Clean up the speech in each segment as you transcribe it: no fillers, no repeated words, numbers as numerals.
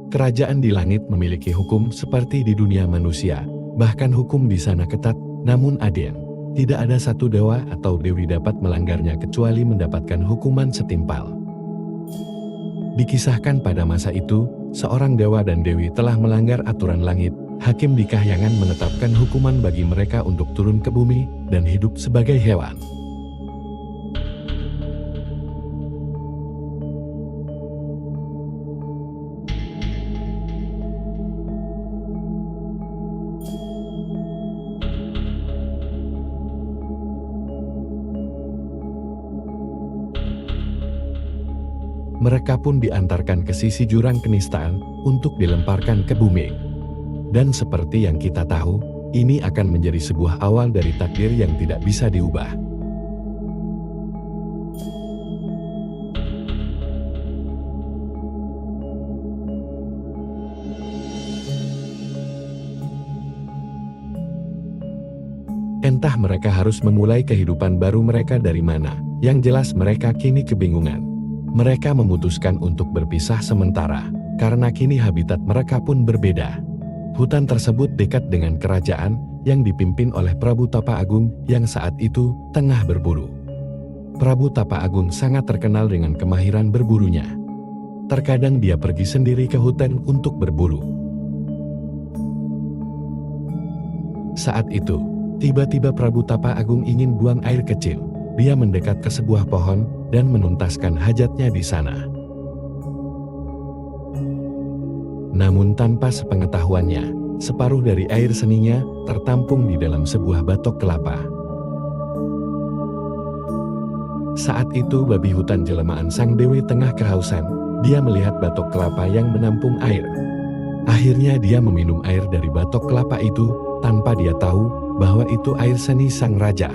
Kerajaan di langit memiliki hukum seperti di dunia manusia, bahkan hukum di sana ketat, namun adil. Tidak ada satu dewa atau dewi dapat melanggarnya kecuali mendapatkan hukuman setimpal. Dikisahkan pada masa itu, seorang dewa dan dewi telah melanggar aturan langit. Hakim di Kahyangan menetapkan hukuman bagi mereka untuk turun ke bumi dan hidup sebagai hewan. Mereka pun diantarkan ke sisi jurang kenistaan untuk dilemparkan ke bumi. Dan seperti yang kita tahu, ini akan menjadi sebuah awal dari takdir yang tidak bisa diubah. Entah mereka harus memulai kehidupan baru mereka dari mana, yang jelas mereka kini kebingungan. Mereka memutuskan untuk berpisah sementara, karena kini habitat mereka pun berbeda. Hutan tersebut dekat dengan kerajaan yang dipimpin oleh Prabu Tapa Agung yang saat itu tengah berburu. Prabu Tapa Agung sangat terkenal dengan kemahiran berburunya. Terkadang dia pergi sendiri ke hutan untuk berburu. Saat itu, tiba-tiba Prabu Tapa Agung ingin buang air kecil. Dia mendekat ke sebuah pohon dan menuntaskan hajatnya di sana. Namun tanpa sepengetahuannya, separuh dari air seninya tertampung di dalam sebuah batok kelapa. Saat itu babi hutan jelmaan sang dewi tengah kehausan. Dia melihat batok kelapa yang menampung air. Akhirnya dia meminum air dari batok kelapa itu tanpa dia tahu bahwa itu air seni sang raja.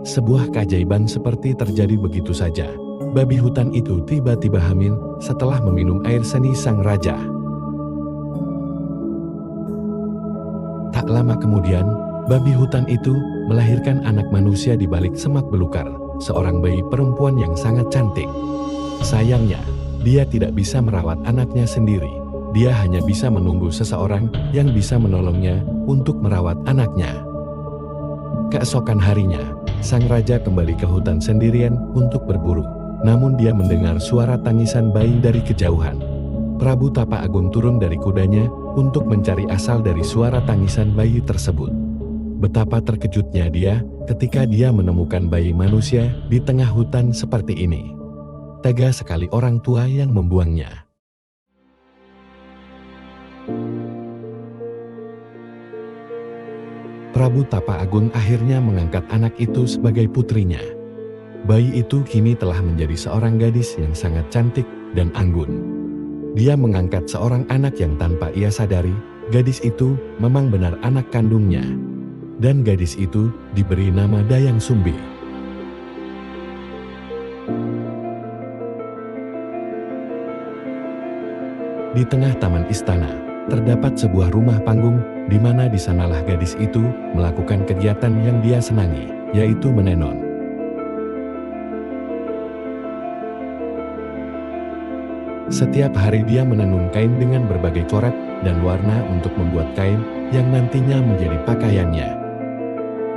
Sebuah keajaiban seperti terjadi begitu saja. Babi hutan itu tiba-tiba hamil setelah meminum air seni sang raja. Tak lama kemudian, babi hutan itu melahirkan anak manusia di balik semak belukar, seorang bayi perempuan yang sangat cantik. Sayangnya, dia tidak bisa merawat anaknya sendiri. Dia hanya bisa menunggu seseorang yang bisa menolongnya untuk merawat anaknya. Keesokan harinya, sang raja kembali ke hutan sendirian untuk berburu. Namun dia mendengar suara tangisan bayi dari kejauhan. Prabu Tapa Agung turun dari kudanya untuk mencari asal dari suara tangisan bayi tersebut. Betapa terkejutnya dia ketika dia menemukan bayi manusia di tengah hutan seperti ini. Tega sekali orang tua yang membuangnya. Prabu Tapa Agung akhirnya mengangkat anak itu sebagai putrinya. Bayi itu kini telah menjadi seorang gadis yang sangat cantik dan anggun. Dia mengangkat seorang anak yang tanpa ia sadari, gadis itu memang benar anak kandungnya. Dan gadis itu diberi nama Dayang Sumbi. Di tengah taman istana, terdapat sebuah rumah panggung, di mana di sanalah gadis itu melakukan kegiatan yang dia senangi, yaitu menenun. Setiap hari dia menenun kain dengan berbagai coret dan warna untuk membuat kain yang nantinya menjadi pakaiannya.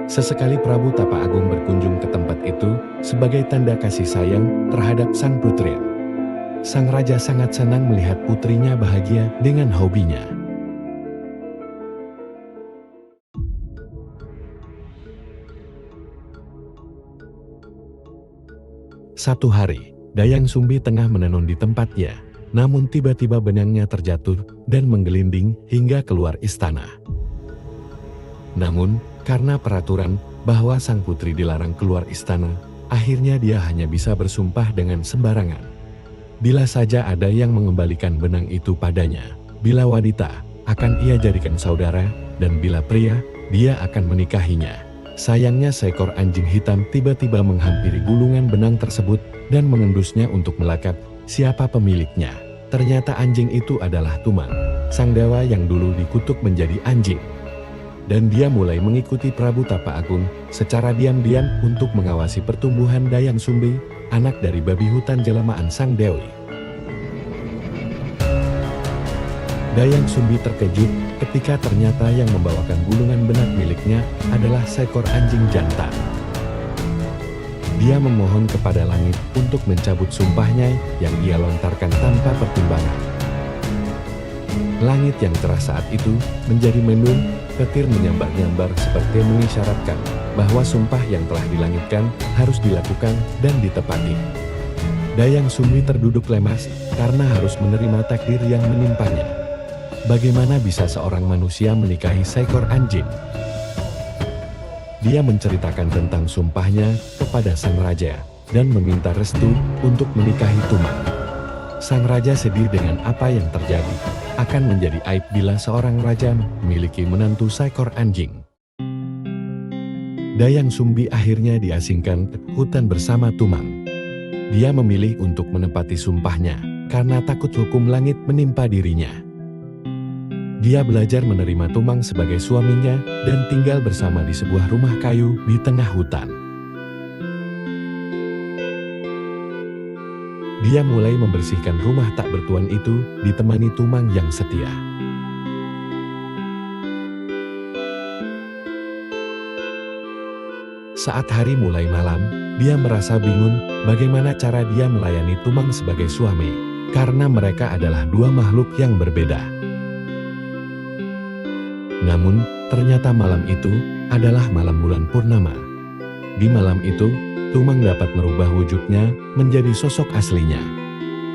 Sesekali Prabu Tapa Agung berkunjung ke tempat itu sebagai tanda kasih sayang terhadap sang putri. Sang raja sangat senang melihat putrinya bahagia dengan hobinya. Satu hari, Dayang Sumbi tengah menenun di tempatnya, namun tiba-tiba benangnya terjatuh dan menggelinding hingga keluar istana. Namun, karena peraturan bahwa sang putri dilarang keluar istana, akhirnya dia hanya bisa bersumpah dengan sembarangan. Bila saja ada yang mengembalikan benang itu padanya, bila wanita, akan ia jadikan saudara, dan bila pria, dia akan menikahinya. Sayangnya seekor anjing hitam tiba-tiba menghampiri gulungan benang tersebut dan mengendusnya untuk melacak siapa pemiliknya. Ternyata anjing itu adalah Tuman, sang dewa yang dulu dikutuk menjadi anjing. Dan dia mulai mengikuti Prabu Tapa Agung secara diam-diam untuk mengawasi pertumbuhan Dayang Sumbi, anak dari babi hutan jelmaan sang dewi. Dayang Sumbi terkejut ketika ternyata yang membawakan gulungan benak miliknya adalah seekor anjing jantan. Dia memohon kepada langit untuk mencabut sumpahnya yang ia lontarkan tanpa pertimbangan. Langit yang cerah saat itu menjadi mendung, petir menyambar-nyambar seperti mengisyaratkan bahwa sumpah yang telah dilangitkan harus dilakukan dan ditepati. Dayang Sumbi terduduk lemas karena harus menerima takdir yang menimpanya. Bagaimana bisa seorang manusia menikahi seekor anjing? Dia menceritakan tentang sumpahnya kepada sang raja dan meminta restu untuk menikahi Tumang. Sang raja sedih dengan apa yang terjadi. Akan menjadi aib bila seorang raja memiliki menantu seekor anjing. Dayang Sumbi akhirnya diasingkan ke hutan bersama Tumang. Dia memilih untuk menepati sumpahnya karena takut hukum langit menimpa dirinya. Dia belajar menerima Tumang sebagai suaminya dan tinggal bersama di sebuah rumah kayu di tengah hutan. Dia mulai membersihkan rumah tak bertuan itu ditemani Tumang yang setia. Saat hari mulai malam, dia merasa bingung bagaimana cara dia melayani Tumang sebagai suami, karena mereka adalah dua makhluk yang berbeda. Namun, ternyata malam itu adalah malam bulan purnama. Di malam itu, Tumang dapat merubah wujudnya menjadi sosok aslinya.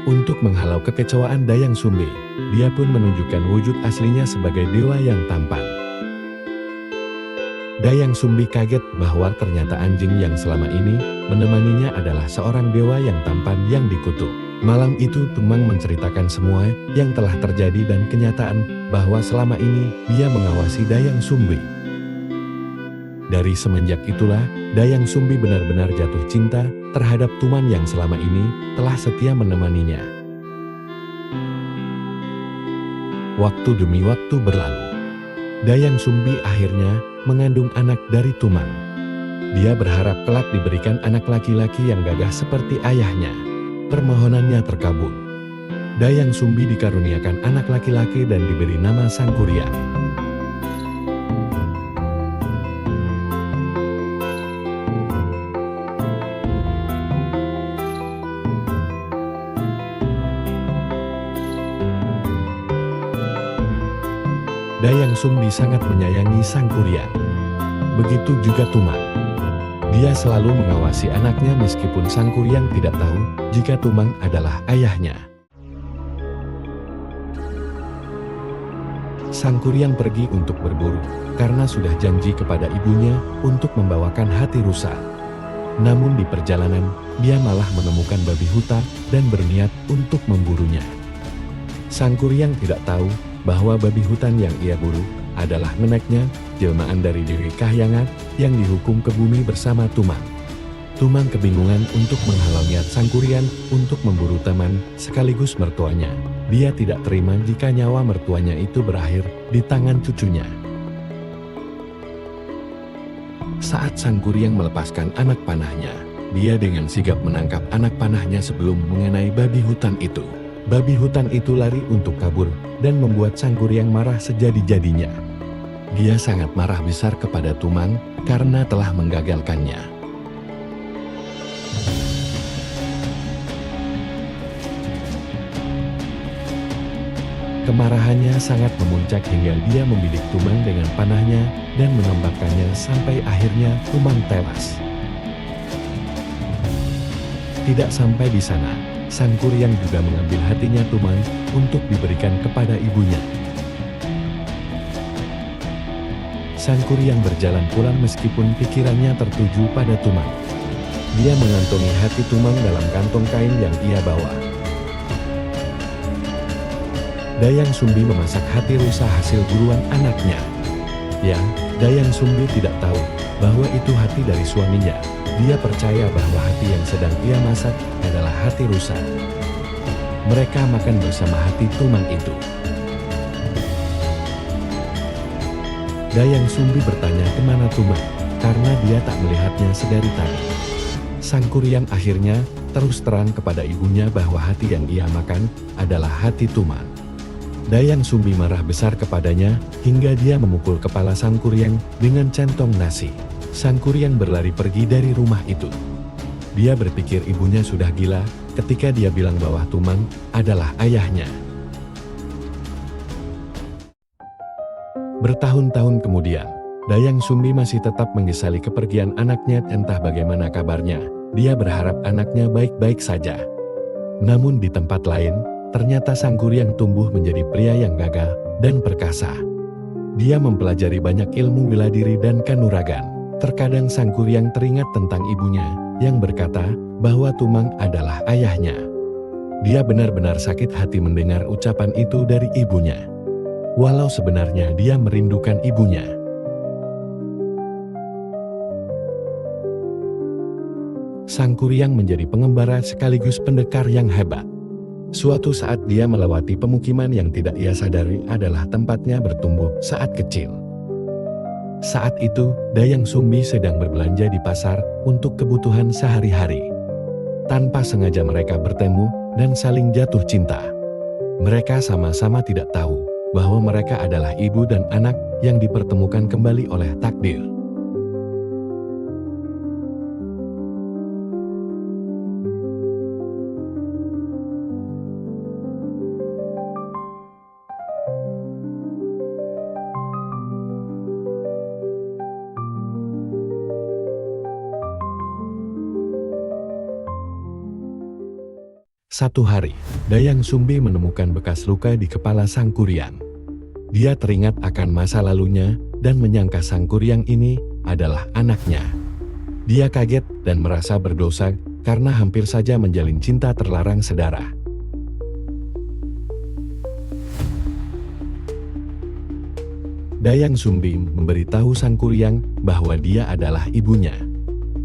Untuk menghalau kekecewaan Dayang Sumbi, dia pun menunjukkan wujud aslinya sebagai dewa yang tampan. Dayang Sumbi kaget bahwa ternyata anjing yang selama ini menemaninya adalah seorang dewa yang tampan yang dikutuk. Malam itu Tumang menceritakan semua yang telah terjadi dan kenyataan bahwa selama ini dia mengawasi Dayang Sumbi. Dari semenjak itulah, Dayang Sumbi benar-benar jatuh cinta terhadap Tumang yang selama ini telah setia menemaninya. Waktu demi waktu berlalu. Dayang Sumbi akhirnya mengandung anak dari Tumang. Dia berharap kelak diberikan anak laki-laki yang gagah seperti ayahnya. Permohonannya terkabul. Dayang Sumbi dikaruniakan anak laki-laki dan diberi nama Sangkuriang. Dayang Sumbi sangat menyayangi Sangkuriang. Begitu juga Tumang. Dia selalu mengawasi anaknya meskipun Sangkuriang tidak tahu jika Tumang adalah ayahnya. Sangkuriang pergi untuk berburu karena sudah janji kepada ibunya untuk membawakan hati rusa. Namun di perjalanan, dia malah menemukan babi hutan dan berniat untuk memburunya. Sangkuriang tidak tahu bahwa babi hutan yang ia buru adalah neneknya, jelmaan dari Dewi Kahyangan yang dihukum ke bumi bersama Tumang. Tumang kebingungan untuk menghalau niat Sangkuriang untuk memburu teman sekaligus mertuanya. Dia tidak terima jika nyawa mertuanya itu berakhir di tangan cucunya. Saat Sangkuriang melepaskan anak panahnya, dia dengan sigap menangkap anak panahnya sebelum mengenai babi hutan itu. Babi hutan itu lari untuk kabur dan membuat Sangkuriang marah sejadi-jadinya. Dia sangat marah besar kepada Tumang karena telah menggagalkannya. Kemarahannya sangat memuncak hingga dia membidik Tumang dengan panahnya dan menembakkannya sampai akhirnya Tumang tewas. Tidak sampai di sana, Sangkuriang juga mengambil hatinya Tumang untuk diberikan kepada ibunya. Sangkuriang berjalan pulang meskipun pikirannya tertuju pada Tumang. Dia mengantongi hati Tumang dalam kantong kain yang ia bawa. Dayang Sumbi memasak hati rusa hasil buruan anaknya. Ya, Dayang Sumbi tidak tahu bahwa itu hati dari suaminya. Dia percaya bahwa hati yang sedang ia masak adalah hati rusa. Mereka makan bersama hati Tumang itu. Dayang Sumbi bertanya kemana Tumang, karena dia tak melihatnya sedari tadi. Sangkuriang akhirnya terus terang kepada ibunya bahwa hati yang ia makan adalah hati Tumang. Dayang Sumbi marah besar kepadanya hingga dia memukul kepala Sang Kuryang dengan centong nasi. Sang Kuryang berlari pergi dari rumah itu. Dia berpikir ibunya sudah gila ketika dia bilang bahwa Tumang adalah ayahnya. Bertahun-tahun kemudian, Dayang Sumbi masih tetap menyesali kepergian anaknya. Entah bagaimana kabarnya, dia berharap anaknya baik-baik saja. Namun di tempat lain, ternyata Sang Kuryang tumbuh menjadi pria yang gagah dan perkasa. Dia mempelajari banyak ilmu bela diri dan kanuragan. Terkadang Sang Kuryang teringat tentang ibunya yang berkata bahwa Tumang adalah ayahnya. Dia benar-benar sakit hati mendengar ucapan itu dari ibunya. Walau sebenarnya dia merindukan ibunya. Sang Kuryang menjadi pengembara sekaligus pendekar yang hebat. Suatu saat dia melewati pemukiman yang tidak ia sadari adalah tempatnya bertumbuh saat kecil. Saat itu, Dayang Sumbi sedang berbelanja di pasar untuk kebutuhan sehari-hari. Tanpa sengaja mereka bertemu dan saling jatuh cinta. Mereka sama-sama tidak tahu bahwa mereka adalah ibu dan anak yang dipertemukan kembali oleh takdir. Satu hari, Dayang Sumbi menemukan bekas luka di kepala Sang Kuryang. Dia teringat akan masa lalunya dan menyangka Sang Kuryang ini adalah anaknya. Dia kaget dan merasa berdosa karena hampir saja menjalin cinta terlarang sedara. Dayang Sumbi memberitahu Sang Kuryang bahwa dia adalah ibunya.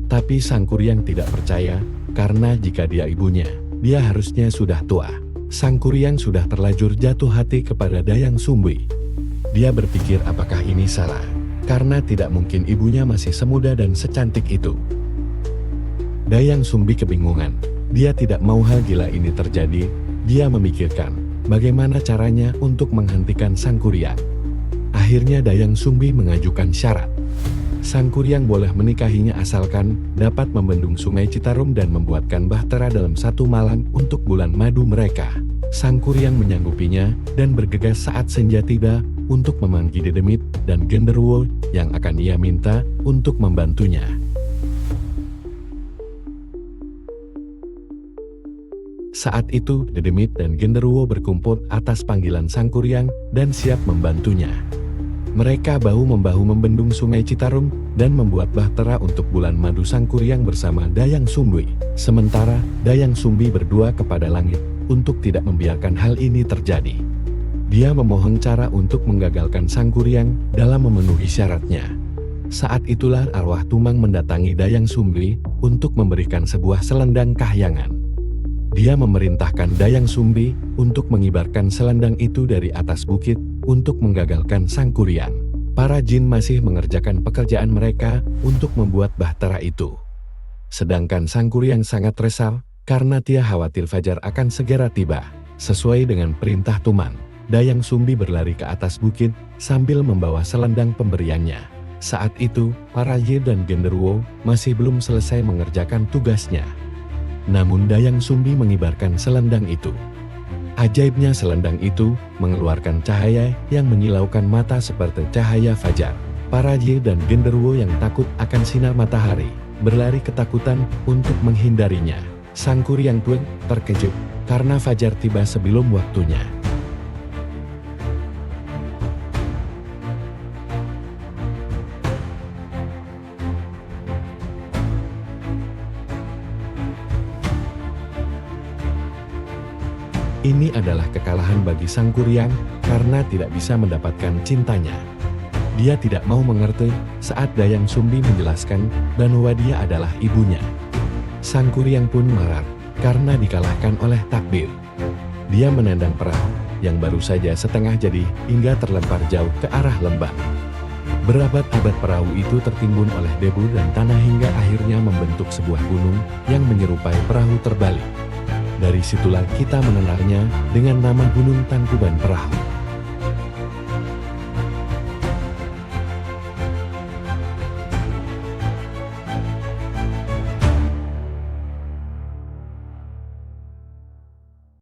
Tapi Sang Kuryang tidak percaya karena jika dia ibunya, dia harusnya sudah tua. Sang Kuryang sudah terlanjur jatuh hati kepada Dayang Sumbi. Dia berpikir apakah ini salah, karena tidak mungkin ibunya masih semuda dan secantik itu. Dayang Sumbi kebingungan. Dia tidak mau hal gila ini terjadi. Dia memikirkan bagaimana caranya untuk menghentikan Sang Kuryang. Akhirnya Dayang Sumbi mengajukan syarat. Sang Kuryang boleh menikahinya asalkan dapat membendung Sungai Citarum dan membuatkan bahtera dalam satu malam untuk bulan madu mereka. Sang Kuryang menyanggupinya dan bergegas saat senja tiba untuk memanggil Dedemit dan Genderuwo yang akan ia minta untuk membantunya. Saat itu Dedemit dan Genderuwo berkumpul atas panggilan Sang Kuryang dan siap membantunya. Mereka bahu-membahu membendung Sungai Citarum dan membuat bahtera untuk bulan madu Sang Kuryang bersama Dayang Sumbi. Sementara Dayang Sumbi berdoa kepada langit untuk tidak membiarkan hal ini terjadi. Dia memohon cara untuk menggagalkan Sang Kuryang dalam memenuhi syaratnya. Saat itulah arwah Tumang mendatangi Dayang Sumbi untuk memberikan sebuah selendang kahyangan. Dia memerintahkan Dayang Sumbi untuk mengibarkan selendang itu dari atas bukit untuk menggagalkan Sang Kuryang. Para jin masih mengerjakan pekerjaan mereka untuk membuat bahtera itu. Sedangkan Sang Kuryang sangat resah karena dia khawatir fajar akan segera tiba. Sesuai dengan perintah Tumang, Dayang Sumbi berlari ke atas bukit sambil membawa selendang pemberiannya. Saat itu, para jin dan Genderuwo masih belum selesai mengerjakan tugasnya. Namun Dayang Sumbi mengibarkan selendang itu. Ajaibnya selendang itu mengeluarkan cahaya yang menyilaukan mata seperti cahaya fajar. Para jin dan Genderuwo yang takut akan sinar matahari berlari ketakutan untuk menghindarinya. Sang Kuryang pun terkejut karena fajar tiba sebelum waktunya. Ini adalah kekalahan bagi Sang Kuryang karena tidak bisa mendapatkan cintanya. Dia tidak mau mengerti saat Dayang Sumbi menjelaskan bahwa dia adalah ibunya. Sang Kuryang pun marah karena dikalahkan oleh takdir. Dia menendang perahu yang baru saja setengah jadi hingga terlempar jauh ke arah lembah. Berabad-abad perahu itu tertimbun oleh debu dan tanah hingga akhirnya membentuk sebuah gunung yang menyerupai perahu terbalik. Dari situlah kita mengenalnya dengan nama Gunung Tangkuban Perahu.